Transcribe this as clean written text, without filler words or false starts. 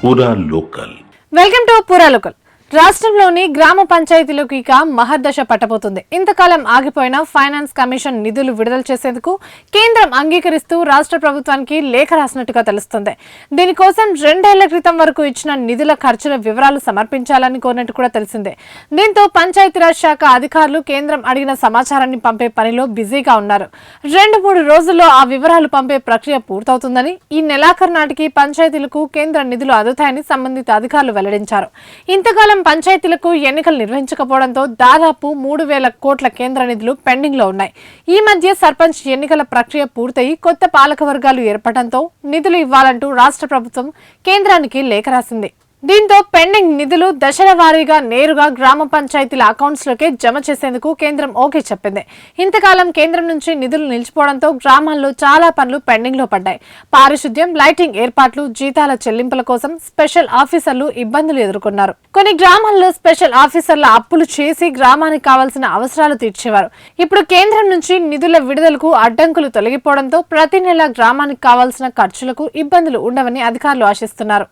పూరా local. Welcome to పూరా local. రాష్ట్రంలోని గ్రామ పంచాయతీలకు ఇక మహర్దశ పట్టబోతుంది. ఇంతకాలం ఆగిపోయిన ఫైనాన్స్ కమిషన్ నిధులు విడుదల చేసేందుకు కేంద్రం అంగీకరిస్తూ రాష్ట్ర ప్రభుత్వానికి లేఖ రాసినట్టుగా తెలుస్తుంది. దీనికోసం 2 ఏళ్ల క్రితం వరకు ఇచ్చిన నిధుల ఖర్చుల వివరాలు సమర్పించాలని కోరినట్టు కూడా తెలిసిందే. దీంతో పంచాయతీరాజ్ శాఖ అధికారులు కేంద్రం అడిగిన సమాచారాన్ని పంపే పనిలో బిజీగా ఉన్నారు. 2-3 రోజుల్లో ఆ వివరాలు పంపే ప్రక్రియ పూర్తవుతుందని, ఈ నెలాఖరు నాటికి పంచాయతీలకు కేంద్ర నిధులు అందుతాయని సంబంధిత అధికారులు వెల్లడించారు. ఇంతకాలం పంచాయతీలకు ఎన్నికలు నిర్వహించకపోవడంతో దాదాపు 3,000 కోట్ల కేంద్ర నిధులు పెండింగ్ లో ఉన్నాయి. ఈ మధ్య సర్పంచ్ ఎన్నికల ప్రక్రియ పూర్తయి కొత్త పాలక వర్గాలు ఏర్పడటంతో నిధులు ఇవ్వాలంటూ రాష్ట్ర ప్రభుత్వం కేంద్రానికి లేఖ రాసింది. దీంతో పెండింగ్ నిధులు దశల వారీగా నేరుగా గ్రామ పంచాయతీల అకౌంట్స్ లోకే జమ చేసేందుకు కేంద్రం ఓకే చెప్పింది. ఇంతకాలం కేంద్రం నుంచి నిధులు నిలిచిపోవడంతో గ్రామాల్లో చాలా పనులు పెండింగ్ లో పడ్డాయి. పారిశుద్ధ్యం, లైటింగ్ ఏర్పాట్లు, జీతాల చెల్లింపుల కోసం స్పెషల్ ఆఫీసర్లు ఇబ్బందులు ఎదుర్కొన్నారు. కొన్ని గ్రామాల్లో స్పెషల్ ఆఫీసర్ల అప్పులు చేసి గ్రామానికి కావాల్సిన అవసరాలు తీర్చేవారు. ఇప్పుడు కేంద్రం నుంచి నిధుల విడుదలకు అడ్డంకులు తొలగిపోవడంతో ప్రతి నెల గ్రామానికి కావాల్సిన ఖర్చులకు ఇబ్బందులు ఉండవని అధికారులు ఆశిస్తున్నారు.